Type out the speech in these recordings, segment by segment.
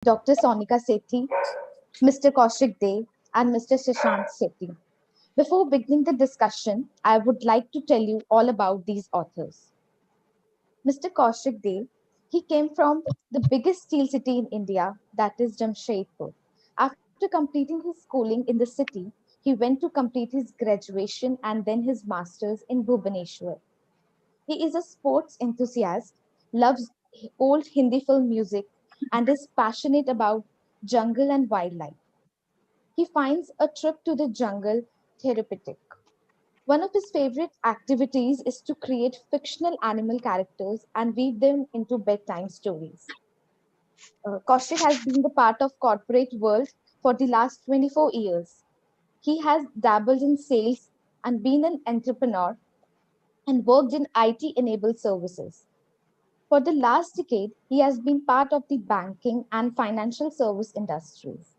Dr. Sonika Sithi, Mr. Kaushik Dey, and Mr. Sashan Shetty. Before beginning the discussion, I would like to tell you all about these authors. Mr. Kaushik Dey, he came from the biggest steel city in India, that is Jamshedpur. After completing his schooling in the city, he went to complete his graduation and then his master's in Bhubaneswar. He is a sports enthusiast, loves old Hindi film music, and is passionate about jungle and wildlife. He finds a trip to the jungle therapeutic. One of his favorite activities is to create fictional animal characters and weave them into bedtime stories. Kaushik has been the part of corporate world for the last 24 years. He has dabbled in sales and been an entrepreneur and worked in IT enabled services. For the last decade, he has been part of the banking and financial service industries.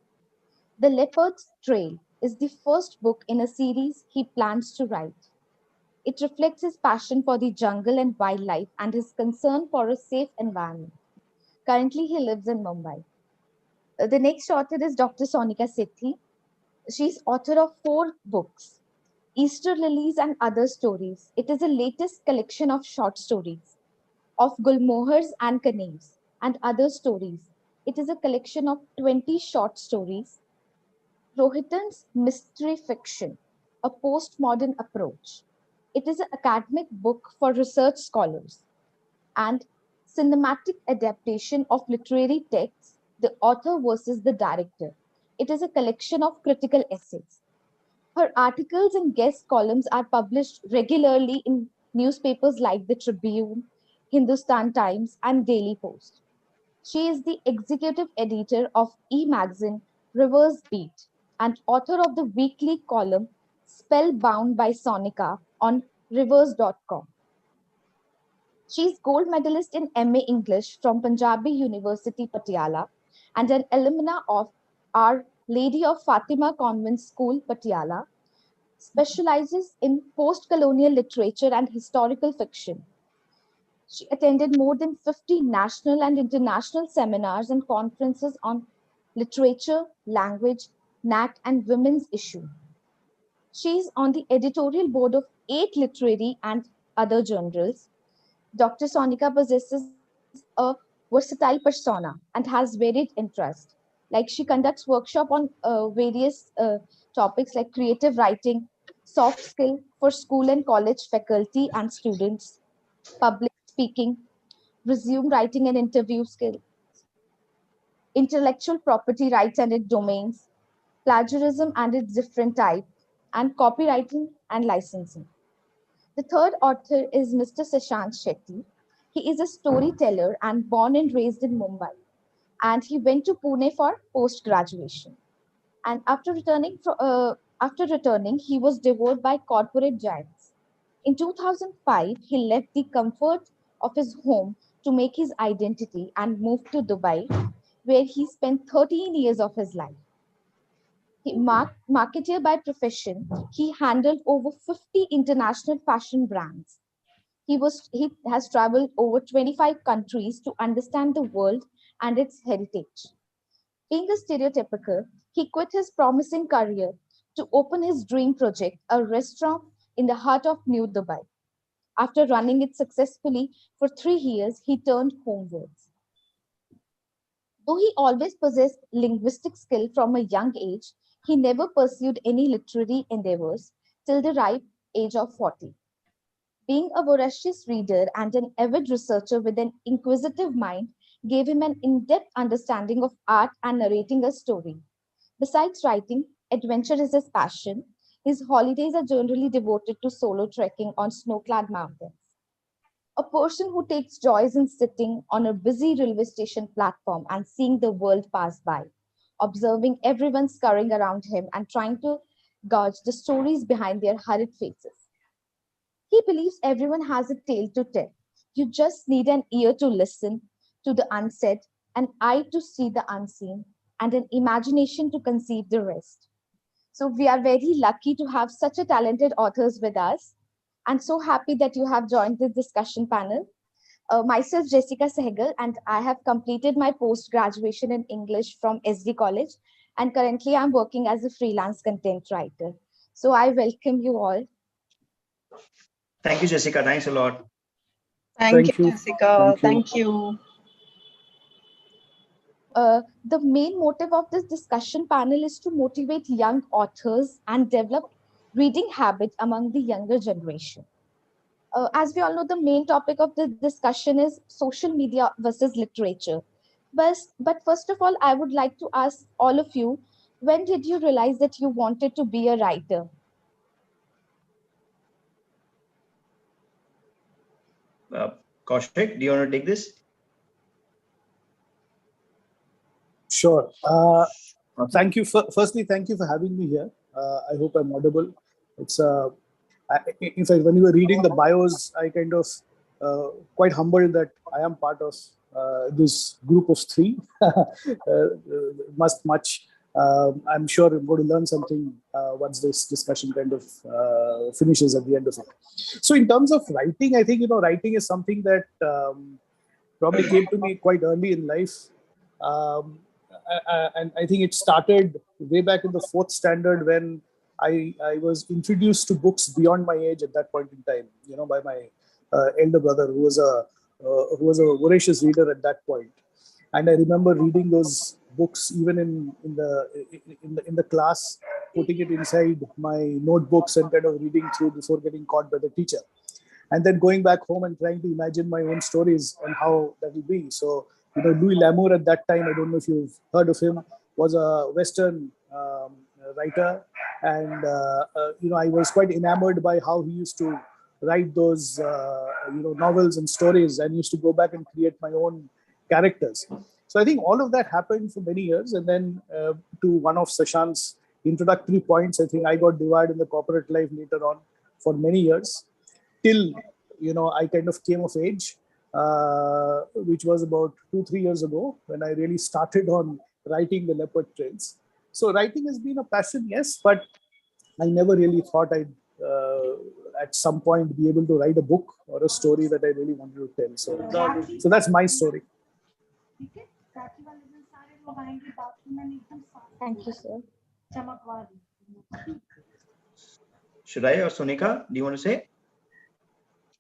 The Leopard's Trail is the first book in a series he plans to write. It reflects his passion for the jungle and wildlife and his concern for a safe environment. Currently, he lives in Mumbai. The next author is Dr. Sonika Sithi. She's author of four books, Easter Lilies and Other Stories. It is the latest collection of short stories of Gulmohars and Canaves and Other Stories. It is a collection of 20 short stories. Rohitan's Mystery Fiction, a postmodern approach. It is an academic book for research scholars. And cinematic adaptation of literary texts, The Author versus the Director. It is a collection of critical essays. Her articles and guest columns are published regularly in newspapers like the Tribune, Hindustan Times, and Daily Post. She is the executive editor of e-magazine Reverse Beat and author of the weekly column Spellbound by Sonika on reverse.com. She is gold medalist in MA English from Punjabi University, Patiala, and an alumna of Our Lady of Fatima Convent School, Patiala, specializes in post-colonial literature and historical fiction. She attended more than 50 national and international seminars and conferences on literature, language, Nat, and women's issue. She is on the editorial board of 8 literary and other journals. Dr. Sonika possesses a versatile persona and has varied interests. Like she conducts workshop on various topics like creative writing, soft skill for school and college faculty and students, public speaking, resume writing and interview skills, intellectual property rights and its domains, plagiarism and its different types, and copywriting and licensing. The third author is Mr. Sashan Shetty. He is a storyteller and born and raised in Mumbai. And he went to Pune for post graduation. And after returning, he was devoured by corporate giants. In 2005, he left the comfort of his home to make his identity and moved to Dubai, where he spent 13 years of his life. Marketeer by profession, he handled over 50 international fashion brands. He has traveled over 25 countries to understand the world and its heritage. Being a stereotypical, he quit his promising career to open his dream project, a restaurant in the heart of New Dubai. After running it successfully for 3 years, he turned homewards. Though he always possessed linguistic skill from a young age, he never pursued any literary endeavors till the ripe age of 40. Being a voracious reader and an avid researcher with an inquisitive mind gave him an in depth understanding of art and narrating a story. Besides writing, adventure is his passion. His holidays are generally devoted to solo trekking on snow clad mountains. A person who takes joys in sitting on a busy railway station platform and seeing the world pass by, observing everyone scurrying around him and trying to gauge the stories behind their hurried faces. He believes everyone has a tale to tell. You just need an ear to listen to the unsaid, an eye to see the unseen, and an imagination to conceive the rest. So we are very lucky to have such a talented authors with us and so happy that you have joined this discussion panel. Myself, Jessica Sehgal, and I have completed my post-graduation in English from SD College, and currently I'm working as a freelance content writer. So I welcome you all. Thank you, Jessica. Thanks a lot. Thank you, Jessica. Thank you. The main motive of this discussion panel is to motivate young authors and develop reading habit among the younger generation. As we all know, the main topic of the discussion is social media versus literature. But first of all, I would like to ask all of you, when did you realize that you wanted to be a writer? Kaushik, do you want to take this? Sure. Thank you. Firstly, thank you for having me here. I hope I'm audible. It's in fact, when you were reading the bios, I kind of quite humbled that I am part of this group of three. Much. I'm sure I'm going to learn something once this discussion kind of finishes at the end of it. So, in terms of writing, I think writing is something that probably came to me quite early in life. And I think it started way back in the 4th standard when I was introduced to books beyond my age at that point in time, by my elder brother who was a voracious reader at that point. And I remember reading those books even in the class, putting it inside my notebooks and kind of reading through before getting caught by the teacher. And then going back home and trying to imagine my own stories and how that will be. So, Louis L'Amour at that time, I don't know if you've heard of him, was a Western writer. And, I was quite enamored by how he used to write those, novels and stories, and used to go back and create my own characters. So I think all of that happened for many years. And then to one of Sashan's introductory points, I think I got devoured in the corporate life later on for many years. Till, I kind of came of age, which was about 2-3 years ago when I really started on writing the Leopard Trails. So writing has been a passion, yes, but I never really thought I'd at some point be able to write a book or a story that I really wanted to tell. So that's my story. Thank you, sir. Should I or Sonika? Do you want to say?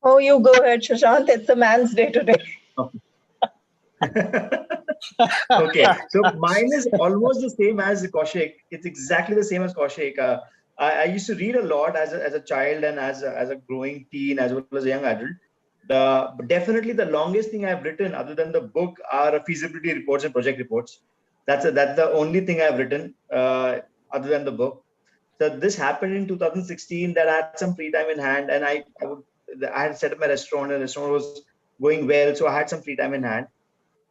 Oh, you go ahead, Shashank. It's a man's day today. Okay, so mine is almost the same as Kaushik. It's exactly the same as Kaushik. I used to read a lot as a child and as a growing teen as well as a young adult. Definitely the longest thing I've written other than the book are feasibility reports and project reports. That's the only thing I've written other than the book. So this happened in 2016 that I had some free time in hand, and I had set up my restaurant, and the restaurant was going well, so I had some free time in hand.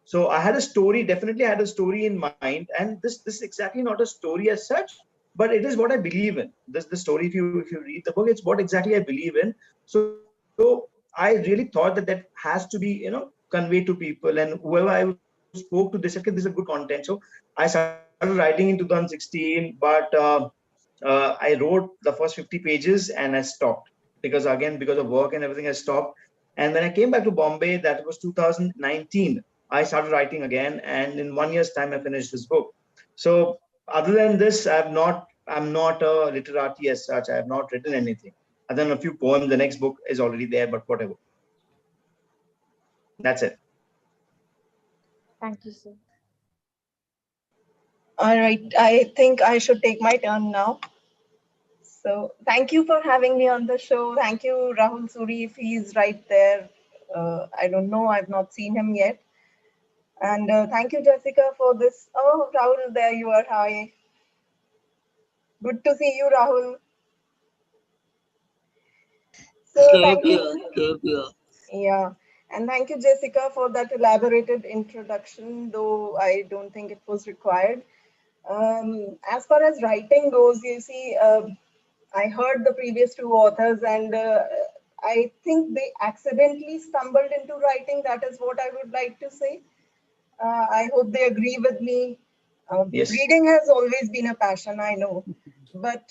So I had a story, definitely had a story in mind, and this is exactly not a story as such, but it is what I believe in. The story, if you read the book, it's what exactly I believe in. So I really thought that has to be conveyed to people, and whoever I spoke to, they said, okay, this is a good content. So I started writing in 2016, but I wrote the first 50 pages and I stopped because of work and everything, I stopped. And when I came back to Bombay, that was 2019, I started writing again, and in 1 year's time, I finished this book. So other than this, I'm not a literati as such. I have not written anything other than a few poems. The next book is already there, but whatever. That's it. Thank you, sir. All right, I think I should take my turn now. So thank you for having me on the show. Thank you, Rahul Suri, if he's right there. I don't know, I've not seen him yet. And thank you, Jessica, for this. Oh, Rahul, there you are. Hi. Good to see you, Rahul. So thank you. Yeah. And thank you, Jessica, for that elaborated introduction, though I don't think it was required. As far as writing goes, you see, I heard the previous two authors, and I think they accidentally stumbled into writing. That is what I would like to say. I hope they agree with me. Yes. Reading has always been a passion, I know. But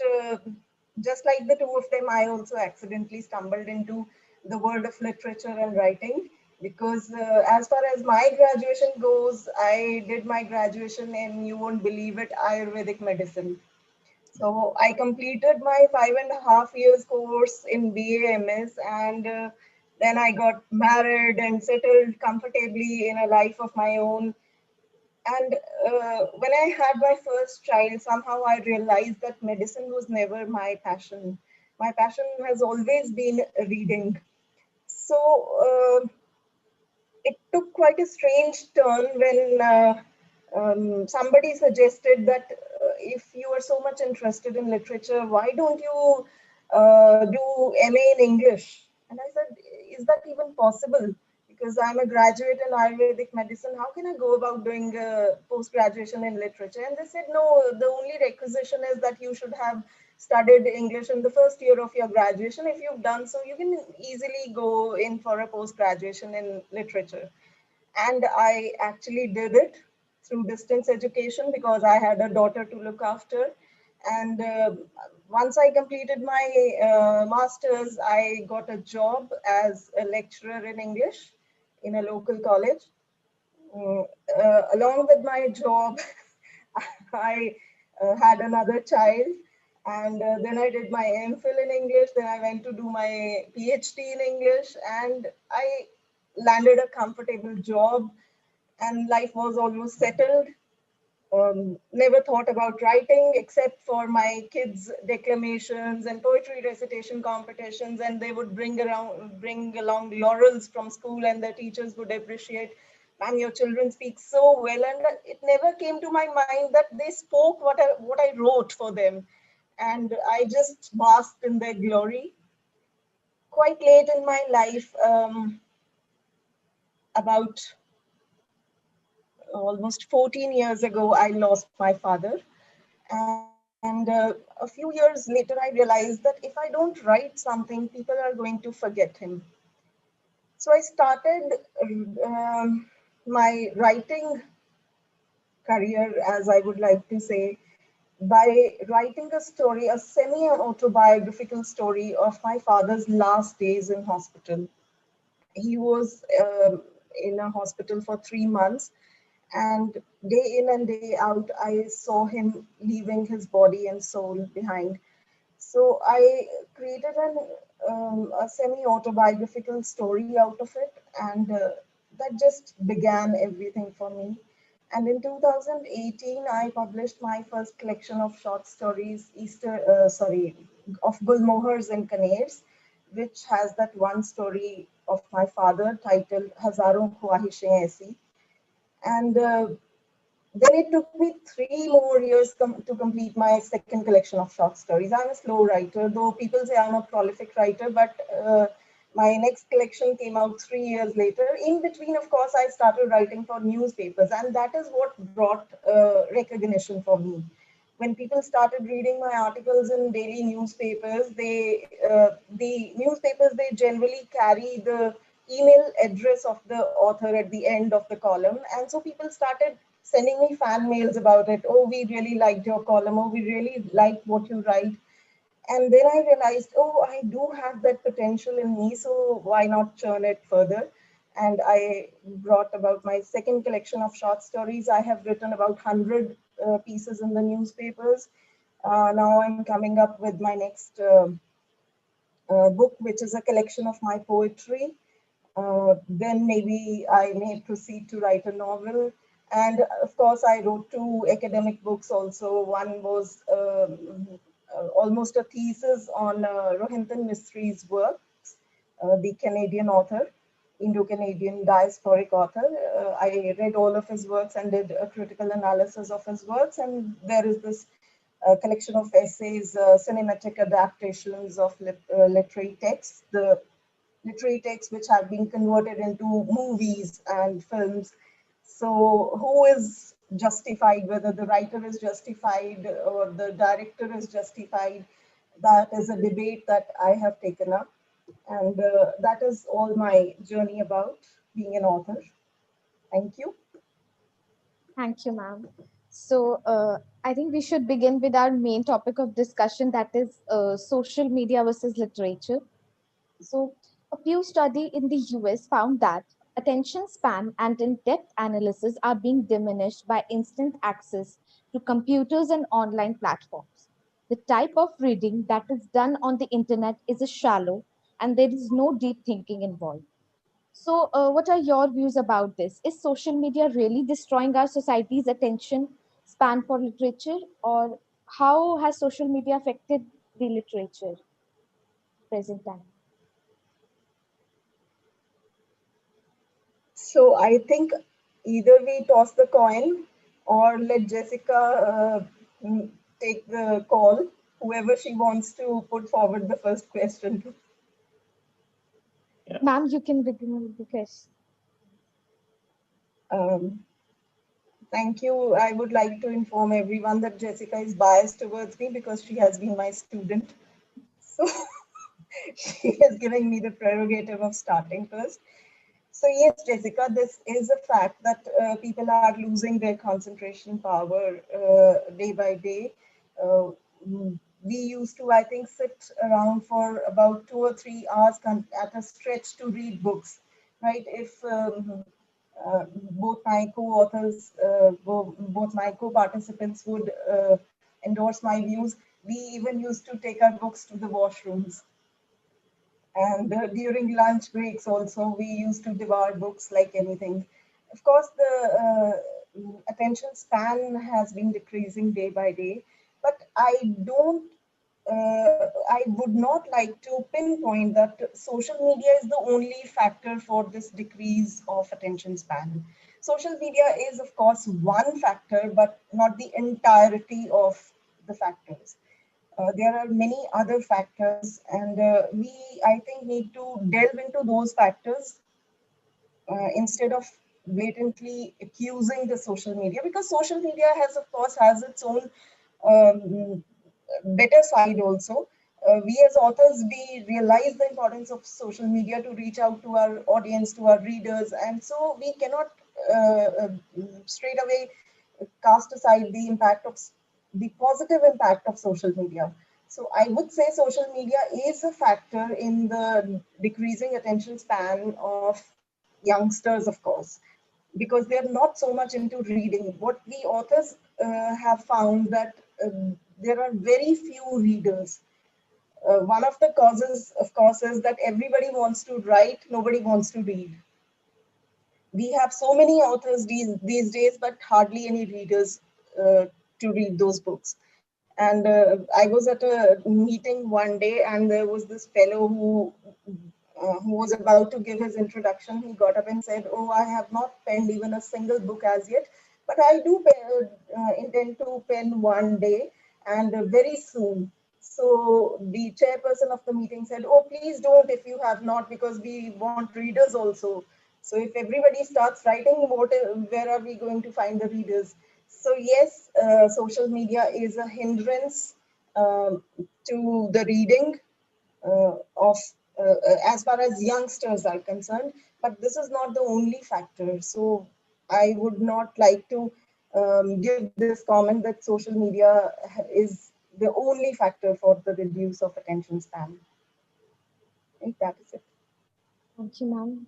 just like the two of them, I also accidentally stumbled into the world of literature and writing. because as far as my graduation goes, I did my graduation in, you won't believe it, Ayurvedic medicine. So I completed my 5.5 years course in BA MS, and then I got married and settled comfortably in a life of my own. And when I had my first child, somehow I realized that medicine was never my passion. My passion has always been reading. So it took quite a strange turn when somebody suggested that if you are so much interested in literature, why don't you do MA in English? And I said, is that even possible? Because I'm a graduate in Ayurvedic medicine, how can I go about doing post-graduation in literature? And they said, no, the only requisition is that you should have studied English in the first year of your graduation. If you've done so, you can easily go in for a post-graduation in literature. And I actually did it through distance education because I had a daughter to look after. And once I completed my master's, I got a job as a lecturer in English in a local college. Along with my job, I had another child, and then I did my MPhil in English. Then I went to do my PhD in English, and I landed a comfortable job, and life was almost settled. Never thought about writing except for my kids' declamations and poetry recitation competitions, and they would bring along laurels from school, and the teachers would appreciate, "Ma'am, your children speak so well." And it never came to my mind that they spoke what I wrote for them, and I just basked in their glory. Quite late in my life, about almost 14 years ago, I lost my father. And a few years later, I realized that if I don't write something, people are going to forget him. So I started my writing career, as I would like to say, by writing a story, a semi-autobiographical story of my father's last days in hospital. He was in a hospital for 3 months, and day in and day out, I saw him leaving his body and soul behind. So I created a semi-autobiographical story out of it, and that just began everything for me. And in 2018, I published my first collection of short stories, of Gulmohars and Kaners, which has that one story of my father titled Hazaron Khwahishein Aisi. And then it took me 3 more years to complete my second collection of short stories. I'm a slow writer, though people say I'm a prolific writer, but my next collection came out 3 years later. In between, of course, I started writing for newspapers, and that is what brought recognition for me. When people started reading my articles in daily newspapers, the newspapers, they generally carry the email address of the author at the end of the column. And so people started sending me fan mails about it. Oh, we really liked your column. Oh, we really liked what you write. And then I realized, oh, I do have that potential in me, so why not churn it further? And I brought about my second collection of short stories. I have written about 100 pieces in the newspapers. Now I'm coming up with my next book, which is a collection of my poetry. Then maybe I may proceed to write a novel. And of course, I wrote 2 academic books also. One was almost a thesis on Rohinton Mistri's works, the Canadian author, Indo-Canadian diasporic author. I read all of his works and did a critical analysis of his works. And there is this collection of essays, cinematic adaptations of literary texts, the literary texts which have been converted into movies and films. So who is justified, whether the writer is justified or the director is justified? That is a debate that I have taken up. And that is all my journey about being an author. Thank you. Thank you, ma'am. So, I think we should begin with our main topic of discussion, that is social media versus literature. So, a Pew study in the US found that Attention span and in-depth analysis are being diminished by instant access to computers and online platforms. The type of reading that is done on the internet is a shallow and there is no deep thinking involved. So, what are your views about this? Is social media really destroying our society's attention span for literature, or how has social media affected the literature present time? So I think either we toss the coin or let Jessica take the call, whoever she wants to put forward the first question to. Ma'am, you can begin with the question. Thank you. I would like to inform everyone that Jessica is biased towards me because she has been my student. So she is giving me the prerogative of starting first. So yes, Jessica, this is a fact that people are losing their concentration power day by day. Uh, we used to, I think, sit around for about 2 or 3 hours at a stretch to read books, right? If both my co-authors, both my co-participants would endorse my views, we even used to take our books to the washrooms. And during lunch breaks also, we used to devour books like anything. Of course, the attention span has been decreasing day by day, but I would not like to pinpoint that social media is the only factor for this decrease of attention span. Social media is, of course, one factor, but not the entirety of the factors. There are many other factors, and we, I think, need to delve into those factors instead of blatantly accusing the social media, because social media has, of course, has its own um, better side also. We as authors, we realize the importance of social media to reach out to our audience, to our readers, and so we cannot straight away cast aside the impact of the positive impact of social media. So I would say social media is a factor in the decreasing attention span of youngsters, of course, because they're not so much into reading. What the authors have found that there are very few readers. One of the causes, of course, is that everybody wants to write, nobody wants to read. We have so many authors these days, but hardly any readers to read those books. And I was at a meeting one day, and there was this fellow who was about to give his introduction. He got up and said, "Oh, I have not penned even a single book as yet, but I do intend to pen one day, and very soon." So the chairperson of the meeting said, "Oh, please don't if you have not, because we want readers also. So if everybody starts writing, where are we going to find the readers?" So yes, social media is a hindrance to the reading of as far as youngsters are concerned, but this is not the only factor. So I would not like to give this comment that social media is the only factor for the reduce of attention span. I think that is it. Thank you, ma'am.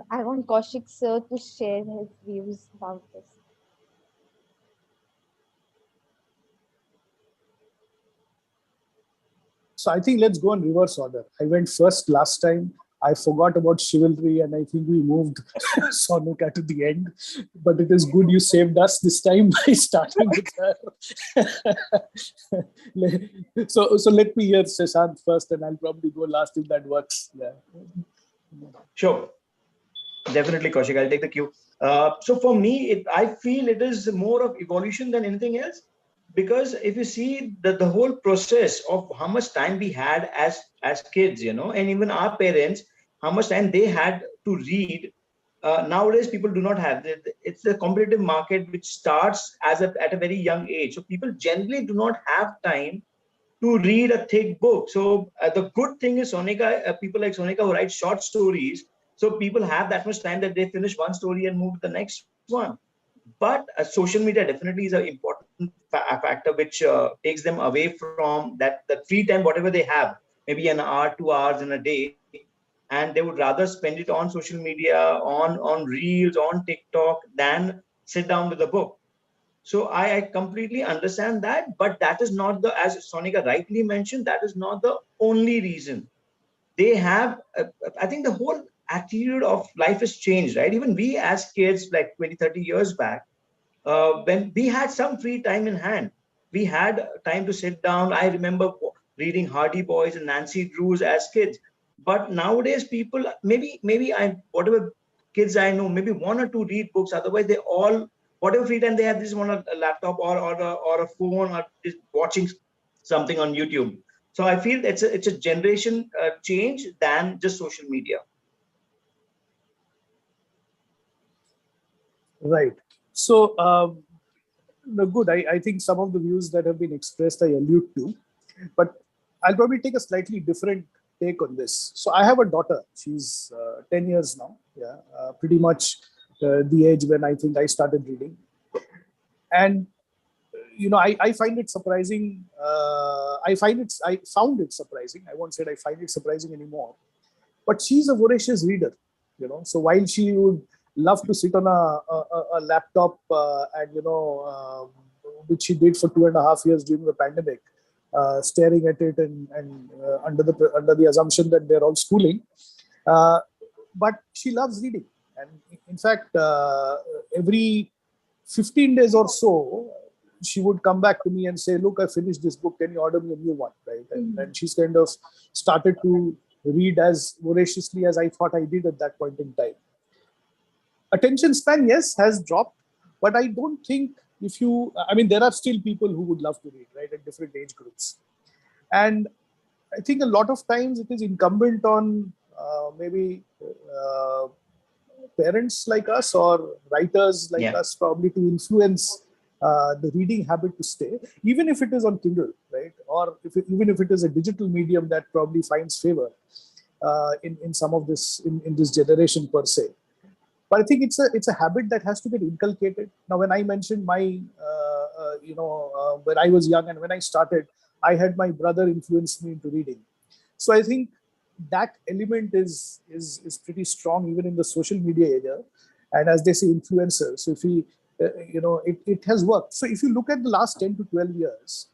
I want Kaushik sir to share his views about this. So I think let's go in reverse order. I went first last time. I forgot about chivalry, and I think we moved Sonika to the end. But it is good you saved us this time by starting with her. So let me hear Sashan first, and I'll probably go last if that works. Yeah. Sure. Definitely, Kaushik. I'll take the cue. So for me, I feel it is more of evolution than anything else. Because if you see the whole process of how much time we had as kids, and even our parents, how much time they had to read, nowadays people do not have. It's a competitive market which starts at a very young age. So people generally do not have time to read a thick book. So the good thing is Sonika, people like Sonika who write short stories. So people have that much time that they finish one story and move to the next one. But social media definitely is an important factor which takes them away from that the free time, whatever they have, maybe an hour, 2 hours in a day. and they would rather spend it on social media, on reels, on TikTok, than sit down with a book. So I completely understand that, but that is not the, as Sonika rightly mentioned, that is not the only reason. They have, I think the whole attitude of life has changed, right? Even we as kids, like 20, 30 years back, when we had some free time in hand, we had time to sit down. I remember reading Hardy Boys and Nancy Drews as kids. But nowadays, people, maybe whatever kids I know, maybe one or two read books. Otherwise, they all, whatever free time they have, this one a laptop or a phone, or just watching something on YouTube. So I feel it's a generation change than just social media. Right. So, no, good. I think some of the views that have been expressed I allude to, but I'll probably take a slightly different take on this. So I have a daughter. She's 10 years now. Yeah, pretty much the age when I think I started reading. And I find it surprising. I found it surprising. I won't say I find it surprising anymore. But she's a voracious reader. So while she would love to sit on a laptop and which she did for 2.5 years during the pandemic, staring at it and under the assumption that they're all schooling, but she loves reading. And in fact, every 15 days or so, she would come back to me and say, "Look, I finished this book. Can you order me a new one?" Right? And she's kind of started to read as voraciously as I thought I did at that point in time. Attention span, yes, has dropped, but I don't think there are still people who would love to read, right, at different age groups. And I think a lot of times it is incumbent on maybe parents like us or writers like us probably to influence the reading habit to stay, even if it is on Kindle, right? Or even if it is a digital medium that probably finds favor in some of this, in this generation per se. But I think it's a habit that has to get inculcated. Now, when I mentioned my, when I was young and when I started, I had my brother influence me into reading. So I think that element is pretty strong even in the social media area, and as they say, influencers. So if we, it has worked. So if you look at the last 10 to 12 years,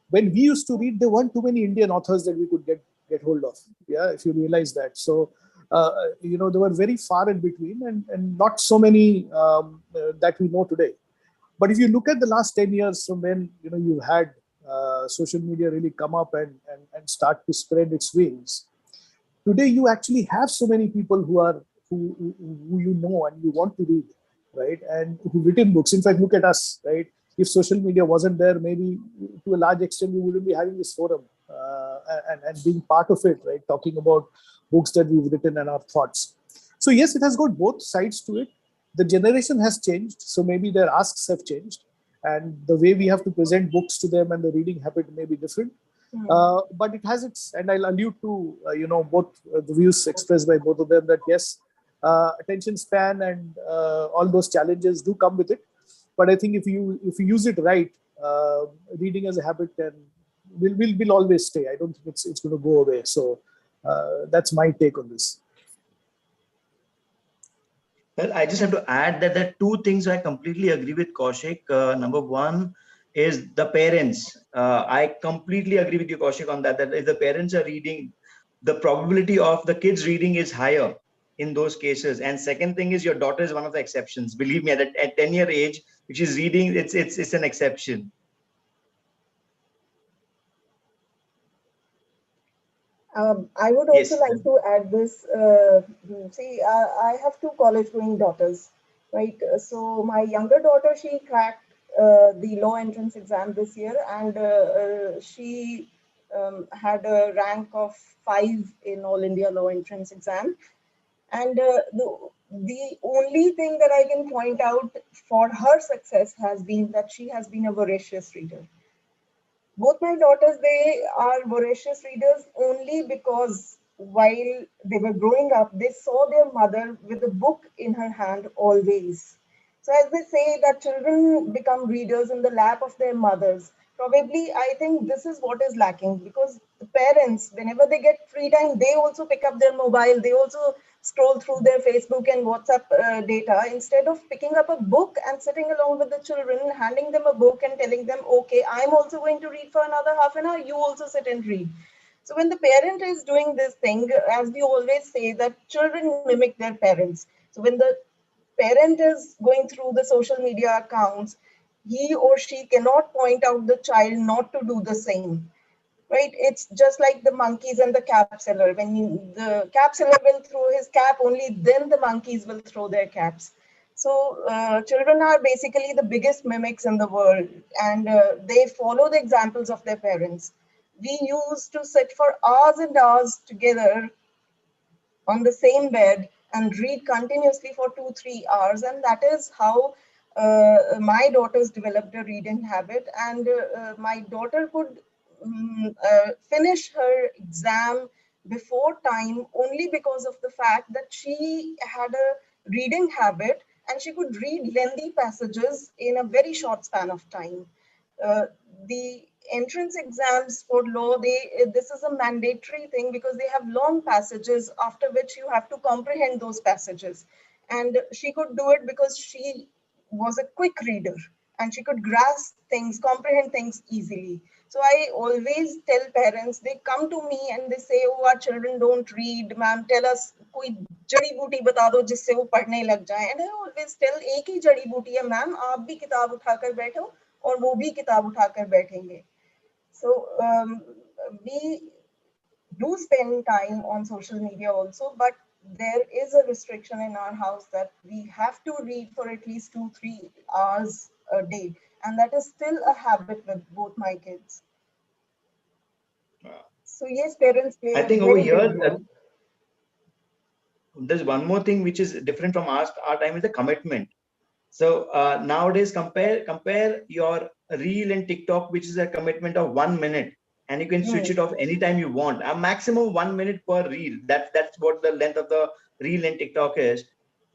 when we used to read, there weren't too many Indian authors that we could get hold of. Yeah, if you realize that. So they were very far in between, and not so many that we know today. But if you look at the last 10 years from when you had social media really come up and start to spread its wings, today you actually have so many people who you know and you want to read, right, and who've written books. In fact, look at us, right? If social media wasn't there, maybe to a large extent we wouldn't be having this forum and being part of it, right? Talking about books that we've written and our thoughts. So yes, it has got both sides to it. The generation has changed, so maybe their asks have changed, and the way we have to present books to them and the reading habit may be different. But it has its, and I'll allude to both the views expressed by both of them, that yes, attention span and all those challenges do come with it. But I think if you use it right, reading as a habit will always stay. I don't think it's going to go away. So that's my take on this. Well, I just have to add that there are two things I completely agree with Kaushik. Number one is the parents. I completely agree with you, Kaushik, on that if the parents are reading, the probability of the kids reading is higher in those cases. And second thing is, your daughter is one of the exceptions. Believe me, at 10-year age, if she's reading, it's an exception. I would also like to add this. I have two college-going daughters, right? So my younger daughter, she cracked the law entrance exam this year, and she had a rank of 5 in All India Law Entrance exam. And the only thing that I can point out for her success has been that she has been a voracious reader. Both my daughters, they are voracious readers only because while they were growing up, they saw their mother with a book in her hand always. So as they say that children become readers in the lap of their mothers, probably I think this is what is lacking, because the parents, whenever they get free time, they also pick up their mobile. They also scroll through their Facebook and WhatsApp data instead of picking up a book and sitting along with the children, handing them a book and telling them, okay, I'm also going to read for another half an hour. You also sit and read. So when the parent is doing this thing, as we always say, that children mimic their parents. So when the parent is going through the social media accounts, he or she cannot point out the child not to do the same. Right? It's just like the monkeys and the cap seller. When the cap seller will throw his cap, only then the monkeys will throw their caps. So children are basically the biggest mimics in the world, and they follow the examples of their parents. We used to sit for hours and hours together on the same bed and read continuously for 2-3 hours, and that is how my daughters developed a reading habit. And my daughter could finish her exam before time only because of the fact that she had a reading habit and she could read lengthy passages in a very short span of time. uh, the entrance exams for law, this is a mandatory thing because they have long passages after which you have to comprehend those passages. And she could do it because she was a quick reader and she could grasp things, comprehend things easily. So I always tell parents, they come to me and they say, oh, our children don't read, ma'am, tell us कोई जड़ी बूटी बता दो जिससे वो पढ़ने लग जाए. And I always tell, एक ही जड़ी बूटी है मैम, आप भी किताब उठाकर बैठो और वो भी किताब उठाकर बैठेंगे. So we do spend time on social media also, but there is a restriction in our house that we have to read for at least 2-3 hours a day, and that is still a habit with both my kids. So yes, parents play I think a over very here, big role. there's one more thing which is different from our time is the commitment. So nowadays, compare your reel and TikTok, which is a commitment of 1 minute, and you can switch it off anytime you want. A maximum 1 minute per reel. That's what the length of the reel and TikTok is,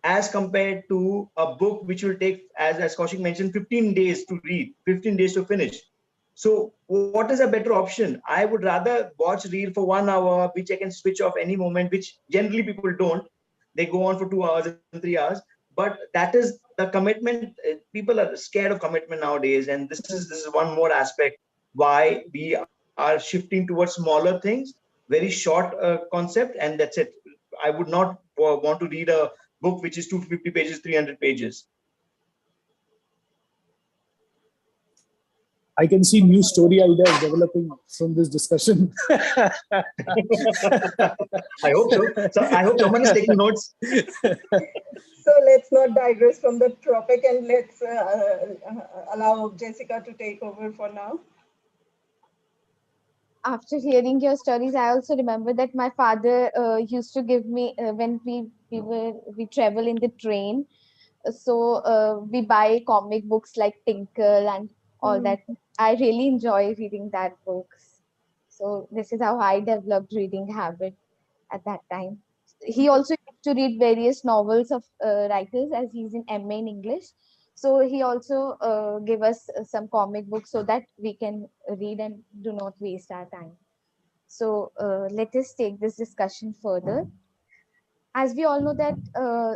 as compared to a book which will take, as Kaushik mentioned, 15 days to read, 15 days to finish. So what is a better option? I would rather watch reel for 1 hour, which I can switch off any moment, which generally people don't. They go on for 2 hours and 3 hours. But that is the commitment. People are scared of commitment nowadays, and this is one more aspect why we are shifting towards smaller things, very short concept, and that's it. I would not want to read a book which is 250 pages, 300 pages. I can see new story ideas developing from this discussion. I hope so. So I hope someone is taking notes. So let's not digress from the topic and let's allow Jessica to take over for now. After hearing your stories, I also remember that my father used to give me when we travel in the train. So we buy comic books like Tinkle and all that. I really enjoy reading that books. So this is how I developed reading habit at that time. He also used to read various novels of writers as he's in MA in English. So he also give us some comic books so that we can read and do not waste our time. So let us take this discussion further. As we all know that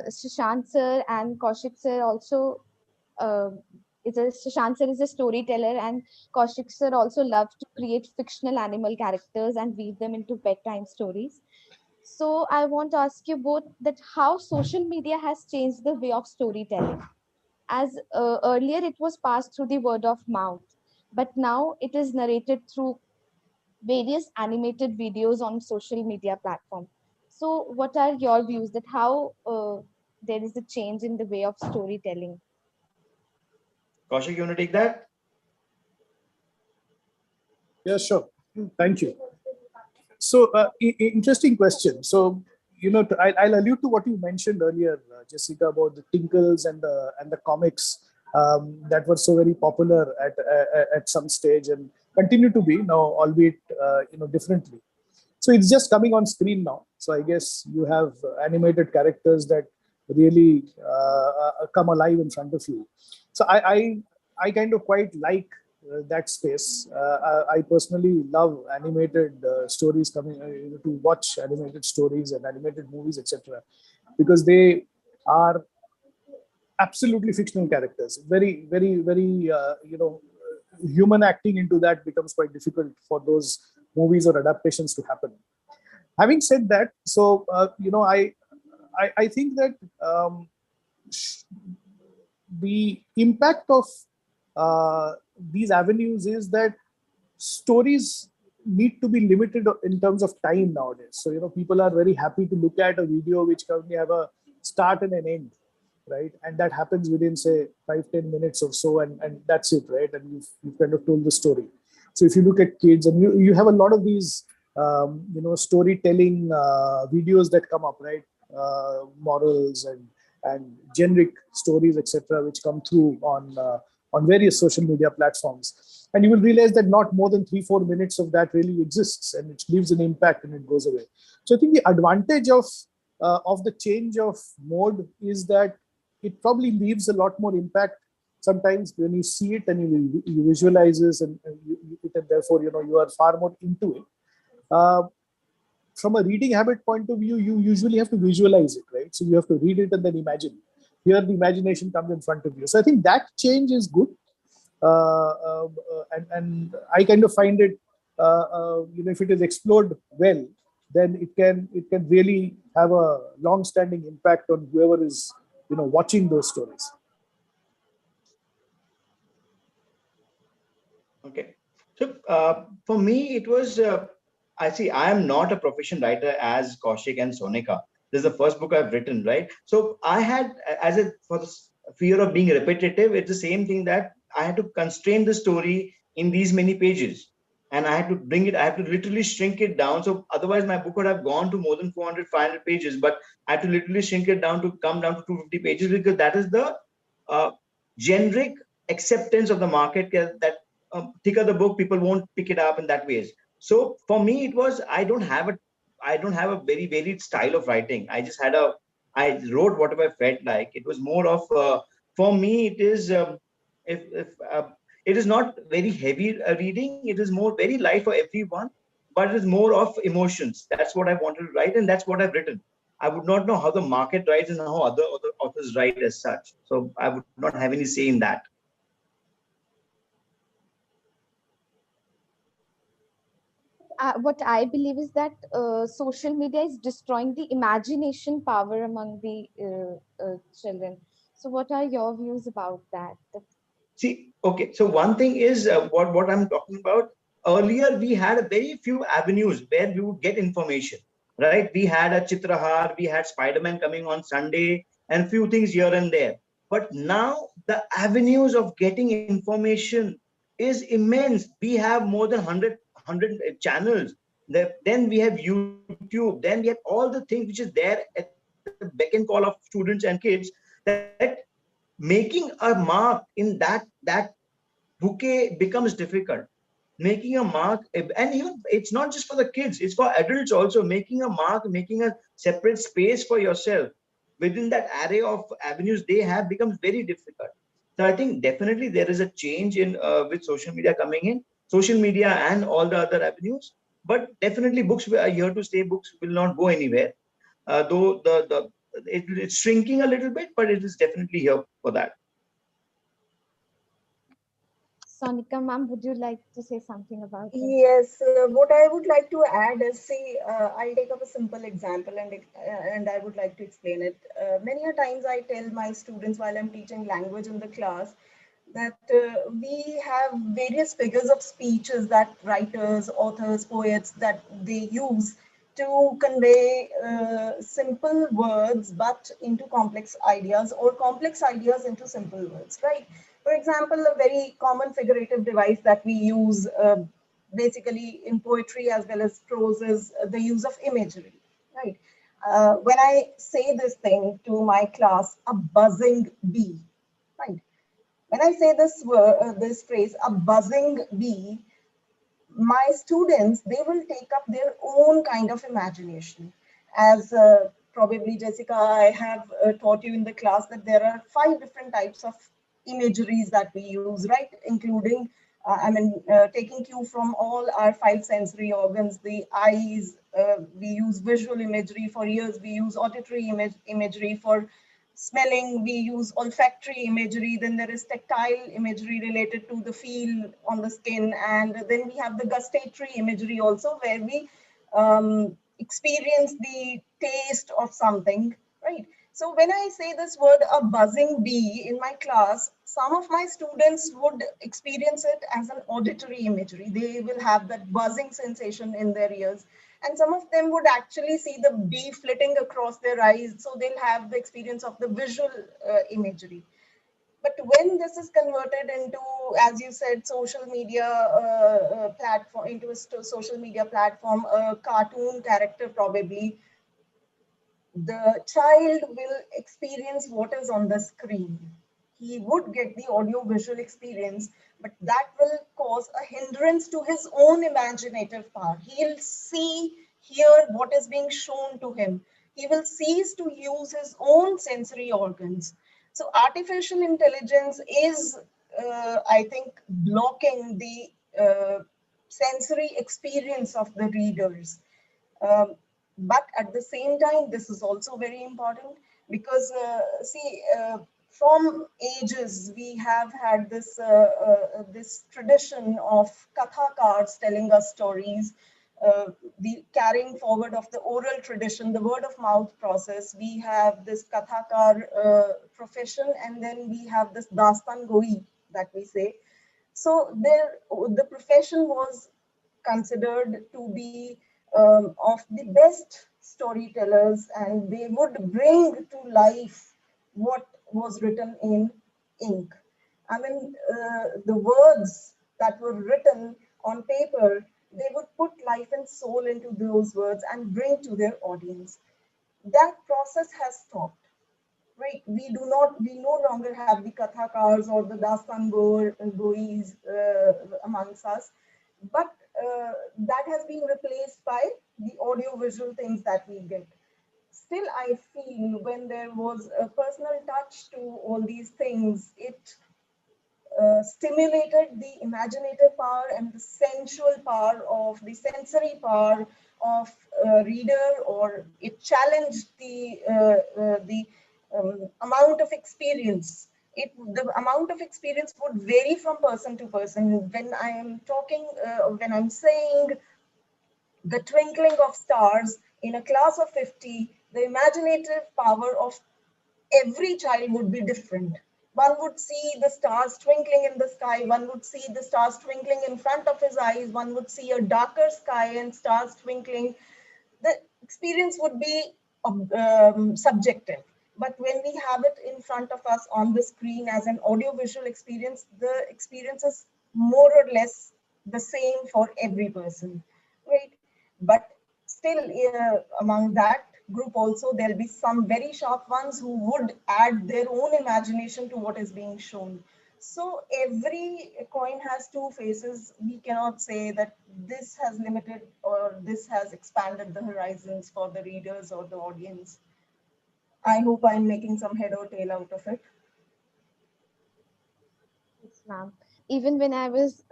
Sashan sir and Kaushik sir also uh, Sashan sir is a storyteller and Kaushik sir also loves to create fictional animal characters and weave them into bedtime stories. So I want to ask you both that how social media has changed the way of storytelling. As earlier it was passed through the word of mouth, but now it is narrated through various animated videos on social media platform. So what are your views that how there is a change in the way of storytelling? Kaushik, you want to take that? Yeah, sure. Thank you. So, interesting question. So, I'll allude to what you mentioned earlier, Jessica, about the tinkles and the comics that were so very popular at some stage and continue to be now, albeit differently. So it's just coming on screen now. So I guess you have animated characters that really come alive in front of you. So I kind of quite like that space. I personally love animated stories coming to watch animated stories and animated movies, etc., because they are absolutely fictional characters. Very, human acting into that becomes quite difficult for those movies or adaptations to happen. Having said that, so I think that the impact of these avenues is that stories need to be limited in terms of time nowadays. So people are very happy to look at a video which can have a start and an end, right? And that happens within say 5-10 minutes or so, and that's it, right? And you've kind of told the story. So if you look at kids, and you have a lot of these storytelling videos that come up, right? Morals and generic stories, etc., which come through on various social media platforms, and you will realize that not more than 3-4 minutes of that really exists, and it leaves an impact and it goes away. So I think the advantage of the change of mode is that it probably leaves a lot more impact sometimes when you see it and you visualize this, and therefore you are far more into it. From a reading habit point of view, you usually have to visualize it, right? So you have to read it and then imagine. Here, the imagination comes in front of you. So I think that change is good, and I kind of find it, if it is explored well, then it can really have a long-standing impact on whoever is watching those stories. Okay. So for me, it was, I see, I am not a professional writer as Kaushik and Sonika. This is the first book I've written, right? So I had, for the fear of being repetitive, it's the same thing that I had to constrain the story in these many pages. And I had to bring it, I had to literally shrink it down. So otherwise my book would have gone to more than 400, 500 pages, but I had to literally shrink it down to come down to 250 pages, because that is the generic acceptance of the market, that thicker the book, people won't pick it up in that ways. So for me, it was, I don't have a very varied style of writing. I wrote whatever I felt like. It was more of, for me, it is, if it is not very heavy reading, it is more very light for everyone, but it is more of emotions. That's what I wanted to write, and that's what I've written. I would not know how the market writes and how other authors write as such. So I would not have any say in that. What I believe is that social media is destroying the imagination power among the children. So, what are your views about that? See, okay. So one thing is, what I'm talking about. Earlier, we had a very few avenues where we would get information, right? We had a Chitrahar, we had Spider-Man coming on Sunday, and few things here and there. But now the avenues of getting information is immense. We have more than 100 channels. Then we have YouTube. Then we have all the things which is there at the beck and call of students and kids, that making a mark in that bouquet becomes difficult. Making a mark, and even it's not just for the kids, it's for adults also. Making a mark, making a separate space for yourself within that array of avenues they have becomes very difficult. So I think definitely there is a change in with social media coming in, social media and all the other avenues. But definitely books are here to stay. Books will not go anywhere. Though it's shrinking a little bit, but it is definitely here for that. Sonika, ma'am, would you like to say something about it? Yes, what I would like to add is, see, I'll take up a simple example, and I would like to explain it. Many a times I tell my students while I'm teaching language in the class that we have various figures of speeches that writers, authors, poets, that they use to convey simple words but into complex ideas, or complex ideas into simple words, right? For example, a very common figurative device that we use basically in poetry as well as prose is the use of imagery, right? When I say this thing to my class, a buzzing bee, right? When I say this word, this phrase, a buzzing bee, my students, they will take up their own kind of imagination. As probably, Jessica, I have taught you in the class that there are 5 different types of imageries that we use, right? Including taking cue from all our 5 sensory organs, the eyes, we use visual imagery for ears, we use auditory imagery for smelling, we use olfactory imagery, then there is tactile imagery related to the feel on the skin, and then we have the gustatory imagery also, where we experience the taste of something, right? So when I say this word, a buzzing bee, in my class, some of my students would experience it as an auditory imagery. They will have that buzzing sensation in their ears. And some of them would actually see the bee flitting across their eyes. So they'll have the experience of the visual imagery. But when this is converted into, as you said, social media platform, into a social media platform, a cartoon character probably, the child will experience what is on the screen. He would get the audio visual experience, but that will cause a hindrance to his own imaginative power. He'll see, hear what is being shown to him. He will cease to use his own sensory organs. So artificial intelligence is, I think, blocking the sensory experience of the readers. But at the same time, this is also very important because, from ages, we have had this tradition of kathakars telling us stories, the carrying forward of the oral tradition, the word of mouth process. We have this kathakar profession, and then we have this dastan goi that we say. So the profession was considered to be of the best storytellers, and they would bring to life what was written in ink. The words that were written on paper, they would put life and soul into those words and bring to their audience. That process has stopped. Right, we no longer have the kathakars or the dastan gois amongst us, but that has been replaced by the audio visual things that we get. Still, I feel when there was a personal touch to all these things, it stimulated the imaginative power and the sensual power of the sensory power of a reader, or it challenged the amount of experience. The amount of experience would vary from person to person. When I am talking, when I'm saying the twinkling of stars in a class of 50, the imaginative power of every child would be different. One would see the stars twinkling in the sky, one would see the stars twinkling in front of his eyes, one would see a darker sky and stars twinkling. The experience would be subjective. But when we have it in front of us on the screen as an audio-visual experience, the experience is more or less the same for every person, right? But still, among that group also, there'll be some very sharp ones who would add their own imagination to what is being shown. So every coin has two faces. We cannot say that this has limited or this has expanded the horizons for the readers or the audience. I hope I'm making some head or tail out of it. Yes, ma'am. Even when I was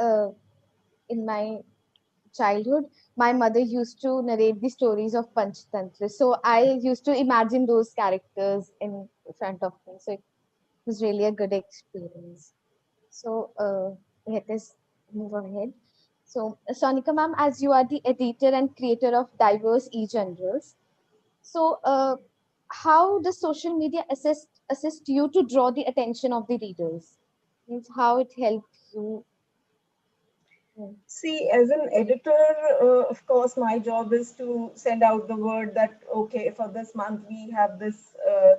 in my childhood, my mother used to narrate the stories of Panchtantra. So I used to imagine those characters in front of me. So it was really a good experience. So let us move ahead. So Sonika ma'am, as you are the editor and creator of diverse e-journals, so how does social media assist you to draw the attention of the readers? Means how it helped you. See, as an editor, of course, my job is to send out the word that, okay, for this month we have this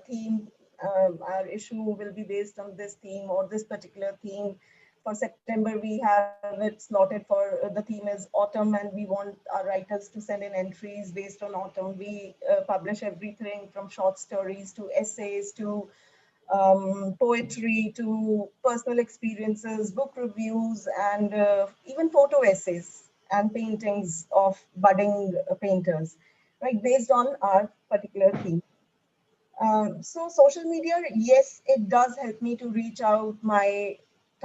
theme, our issue will be based on this theme or this particular theme. For September, we have it slotted for the theme is autumn, and we want our writers to send in entries based on autumn. We publish everything from short stories to essays to poetry to personal experiences, book reviews, and even photo essays and paintings of budding painters, right, based on our particular theme. So social media, yes, it does help me to reach out my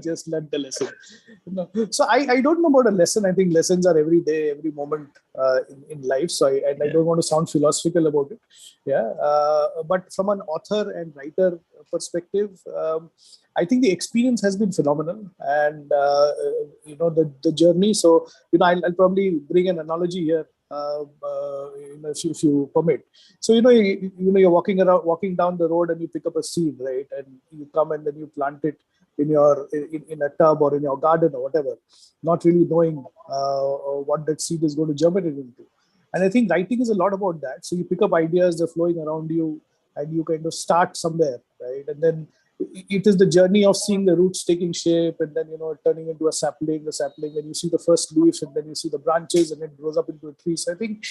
just learned the lesson. So I don't know about a lesson. I think lessons are every day, every moment in life. So I don't want to sound philosophical about it. Yeah. But from an author and writer perspective, I think the experience has been phenomenal, and the journey. So I'll probably bring an analogy here, if you permit. So you're walking down the road, and you pick up a seed, right? And you come and then you plant it in a tub or in your garden or whatever, not really knowing what that seed is going to germinate into. And I think writing is a lot about that. So you pick up ideas, they're flowing around you, and you kind of start somewhere, right? And then it is the journey of seeing the roots taking shape, and then turning into a sapling, and you see the first leaves, and then you see the branches, and it grows up into a tree. So I think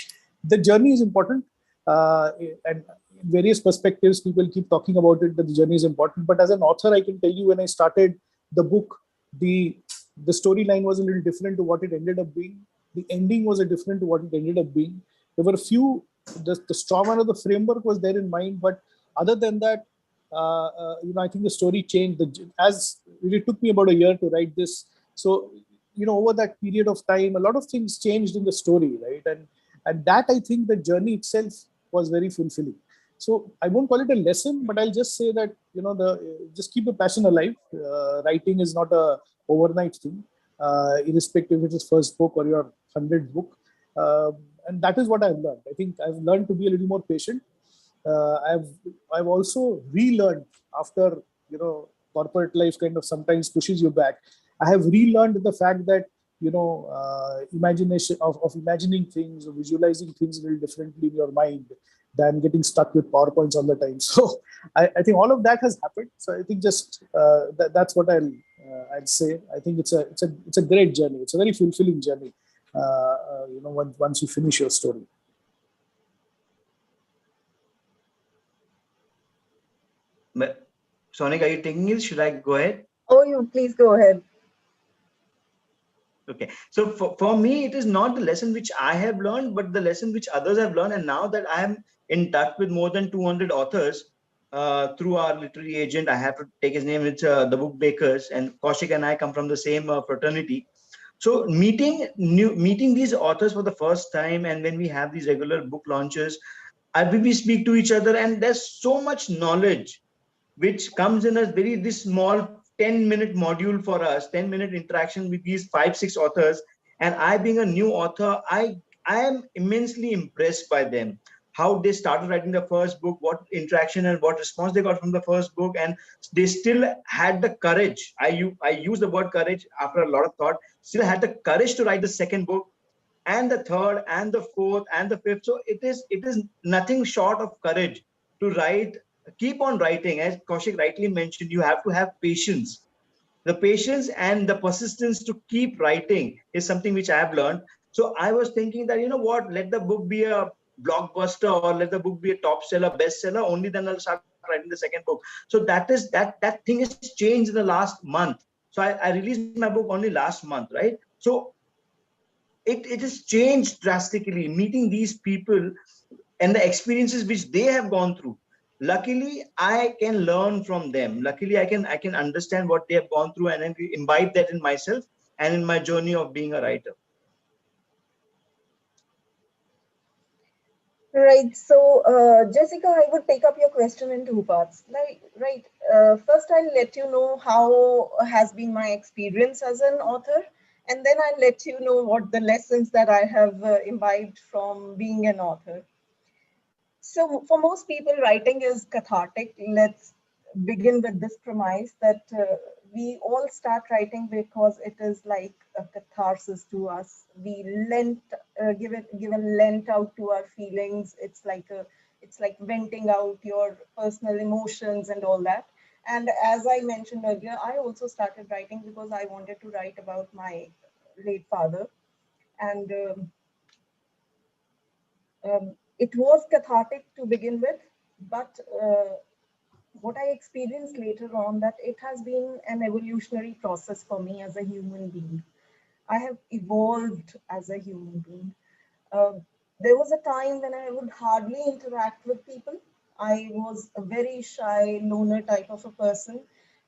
the journey is important, and in various perspectives, people keep talking about it, that the journey is important. But as an author, I can tell you, when I started the book, the storyline was a little different to what it ended up being. The ending was a different to what it ended up being. There were a few, the straw man of the framework was there in mind, but other than that, I think the story changed. It took me about a year to write this. So, over that period of time, a lot of things changed in the story, right? And that, I think, the journey itself was very fulfilling. So I won't call it a lesson, but I'll just say that, just keep the passion alive. Writing is not a overnight thing, irrespective if it's first book or your 100th book. And that is what I've learned. I think I've learned to be a little more patient. I've also relearned, after corporate life kind of sometimes pushes you back. I have relearned the fact that imagination of imagining things or visualizing things a little differently in your mind than getting stuck with PowerPoints all the time. So I think all of that has happened. So I think just that's what I'd say. I think it's a great journey. It's a very fulfilling journey. Once you finish your story. Sonika, are you taking it? Should I go ahead? Oh, you please go ahead. Okay. So for me, it is not the lesson which I have learned, but the lesson which others have learned. And now that I am in touch with more than 200 authors through our literary agent, I have to take his name. It's the Book Bakers, and Kaushik and I come from the same fraternity. So meeting these authors for the first time, and when we have these regular book launches, we speak to each other, and there's so much knowledge which comes in a this small 10-minute module for us, 10-minute interaction with these 5-6 authors. And I, being a new author, I am immensely impressed by them, how they started writing the first book, what interaction and what response they got from the first book, and they still had the courage. I use the word courage after a lot of thought, still had the courage to write the second book, and the third, and the fourth, and the fifth. So it is nothing short of courage to write. Keep on writing. As Kaushik rightly mentioned, you have to have patience. The patience and the persistence to keep writing is something which I have learned. So I was thinking that, let the book be a blockbuster, or let the book be a top seller, bestseller, only then I'll start writing the second book. So that thing has changed in the last month. So I released my book only last month, right? So it has changed drastically, meeting these people and the experiences which they have gone through. Luckily, I can learn from them. Luckily, I can understand what they have gone through, and then imbibe that in myself and in my journey of being a writer. Right. So, Jessica, I would take up your question in two parts. Right. First, I'll let you know how has been my experience as an author, and then I'll let you know what the lessons that I have imbibed from being an author. So, for most people, writing is cathartic. Let's begin with this premise that we all start writing because it is like a catharsis to us. We give a lent out to our feelings. It's like venting out your personal emotions and all that. And as I mentioned earlier, I also started writing because I wanted to write about my late father, and it was cathartic to begin with, but what I experienced later on, that it has been an evolutionary process for me as a human being. I have evolved as a human being. There was a time when I would hardly interact with people. I was a very shy loner type of a person.